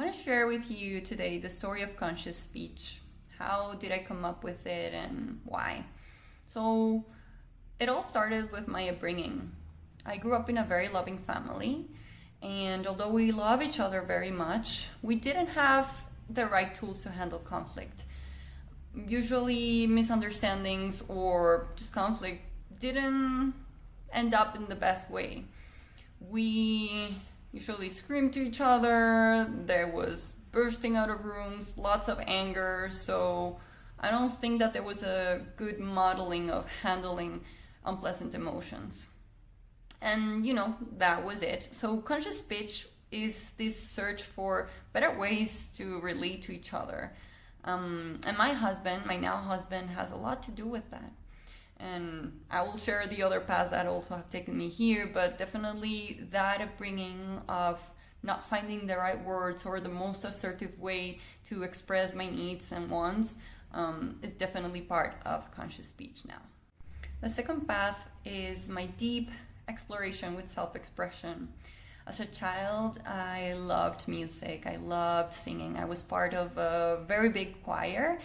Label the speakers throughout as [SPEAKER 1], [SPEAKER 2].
[SPEAKER 1] want to share with you today the story of conscious speech. How did I come up with it and why? So, it all started with my upbringing. I grew up in a very loving family, and although we love each other very much, we didn't have the right tools to handle conflict. Usually, misunderstandings or just conflict didn't end up in the best way. We usually screamed to each other, there was bursting out of rooms, lots of anger, so I don't think that there was a good modeling of handling unpleasant emotions. And that was it. So conscious speech is this search for better ways to relate to each other. And my now husband, has a lot to do with that. And I will share the other paths that also have taken me here, but definitely that upbringing of not finding the right words or the most assertive way to express my needs and wants is definitely part of conscious speech now. The second path is my deep exploration with self-expression. As a child, I loved music. I loved singing. I was part of a very big choir,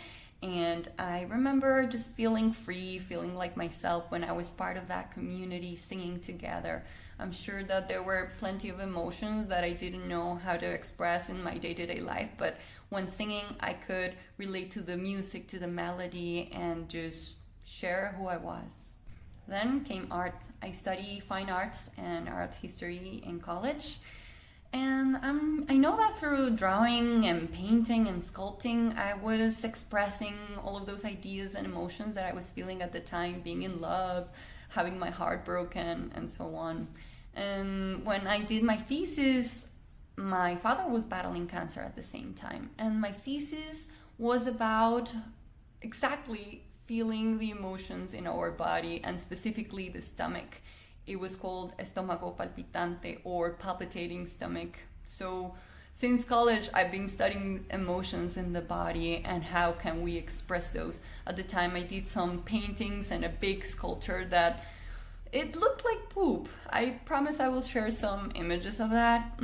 [SPEAKER 1] and I remember just feeling free, feeling like myself when I was part of that community singing together. I'm sure that there were plenty of emotions that I didn't know how to express in my day-to-day life, but when singing, I could relate to the music, to the melody, and just share who I was. Then came art. I studied fine arts and art history in college. And I know that through drawing and painting and sculpting, I was expressing all of those ideas and emotions that I was feeling at the time, being in love, having my heart broken, and so on. And when I did my thesis, my father was battling cancer at the same time. And my thesis was about exactly feeling the emotions in our body, and specifically the stomach. It was called estómago palpitante, or palpitating stomach. So since college, I've been studying emotions in the body and how can we express those. At the time, I did some paintings and a big sculpture that it looked like poop. I promise I will share some images of that.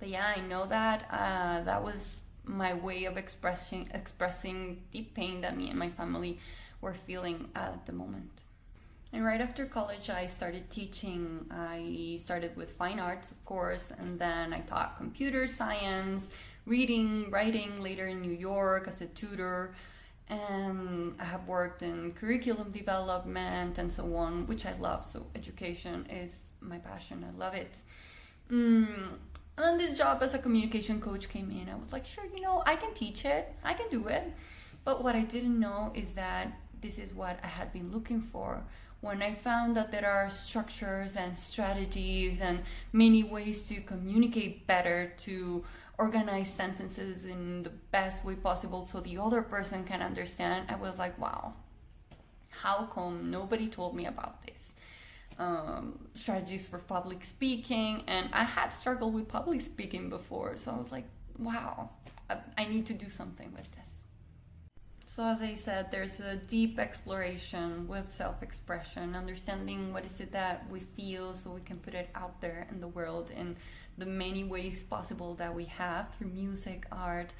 [SPEAKER 1] But yeah, I know that that was my way of expressing deep pain that me and my family were feeling at the moment. And right after college, I started teaching. I started with fine arts, of course, and then I taught computer science, reading, writing, later in New York as a tutor, and I have worked in curriculum development and so on, which I love. So education is my passion. I love it. And this job as a communication coach came in. I was like, sure, I can teach it. I can do it. But what I didn't know is that this is what I had been looking for. When I found that there are structures and strategies and many ways to communicate better, to organize sentences in the best way possible so the other person can understand, I was like, wow, how come nobody told me about this? Strategies for public speaking, and I had struggled with public speaking before, so I was like, wow, I need to do something with this. So as I said, there's a deep exploration with self-expression, understanding what is it that we feel so we can put it out there in the world in the many ways possible that we have through music, art,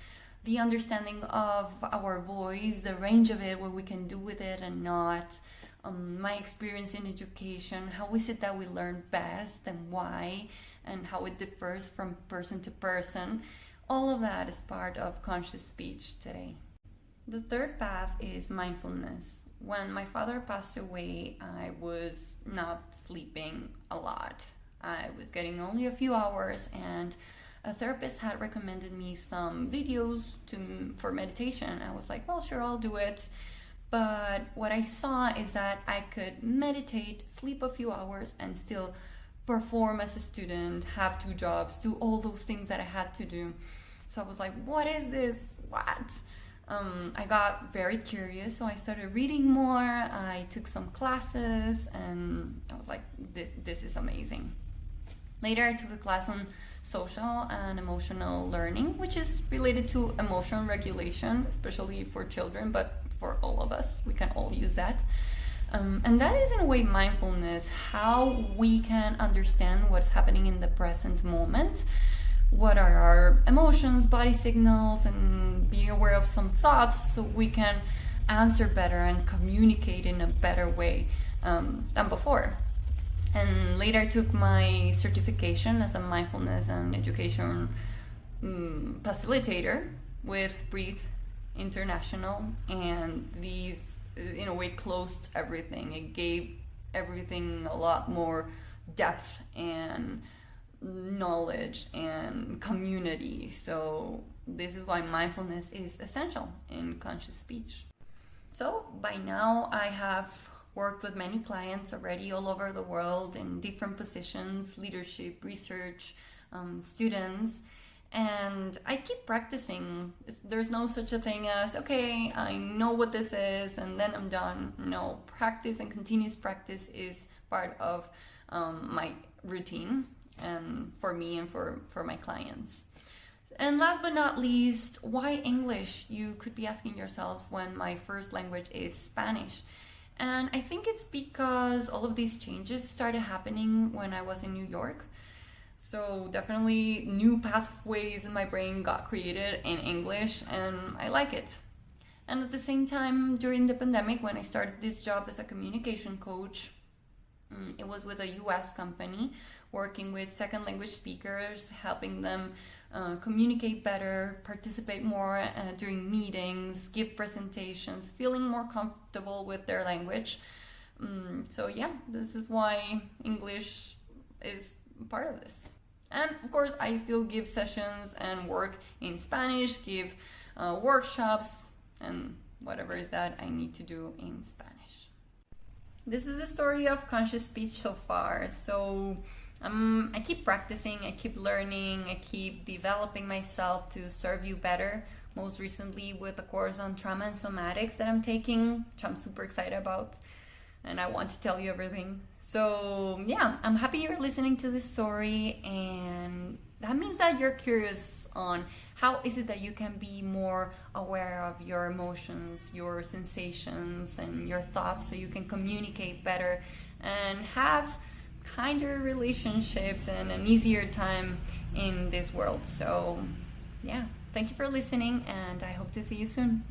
[SPEAKER 1] the understanding of our voice, the range of it, what we can do with it and not. My experience in education, how is it that we learn best and why, and how it differs from person to person. All of that is part of conscious speech today. The third path is mindfulness. When my father passed away, I was not sleeping a lot. I was getting only a few hours, and a therapist had recommended me some videos for meditation. I was like, well, sure, I'll do it. But what I saw is that I could meditate, sleep a few hours, and still perform as a student, have 2 jobs, do all those things that I had to do. So I was like, what is this? What? I got very curious, so I started reading more. I took some classes, and I was like, this is amazing. Later, I took a class on social and emotional learning, which is related to emotion regulation, especially for children, but for all of us, we can all use that. And that is in a way mindfulness, how we can understand what's happening in the present moment what are our emotions, body signals, and being aware of some thoughts so we can answer better and communicate in a better way than before. And later I took my certification as a mindfulness and education facilitator with Breathe International, and these in a way closed everything. It gave everything a lot more depth and knowledge and community. So this is why mindfulness is essential in conscious speech. So by now I have worked with many clients already all over the world in different positions, leadership, research, students, and I keep practicing. There's no such a thing as, okay, I know what this is and then I'm done. No, practice and continuous practice is part of my routine, and for me and for my clients. And last but not least, why English? You could be asking yourself, when my first language is Spanish. And I think it's because all of these changes started happening when I was in New York. So definitely new pathways in my brain got created in English, and I like it. And at the same time, during the pandemic, when I started this job as a communication coach, it was with a US company working with second language speakers, helping them communicate better, participate more during meetings, give presentations, feeling more comfortable with their language. So yeah, this is why English is part of this. And of course, I still give sessions and work in Spanish, give workshops, and whatever is that I need to do in Spanish. This is the story of conscious speech so far. So I keep practicing, I keep learning, I keep developing myself to serve you better. Most recently with a course on trauma and somatics that I'm taking, which I'm super excited about, and I want to tell you everything. So yeah, I'm happy you're listening to this story, and that means that you're curious on how is it that you can be more aware of your emotions, your sensations, and your thoughts, so you can communicate better and have kinder relationships and an easier time in this world. So yeah, thank you for listening, and I hope to see you soon.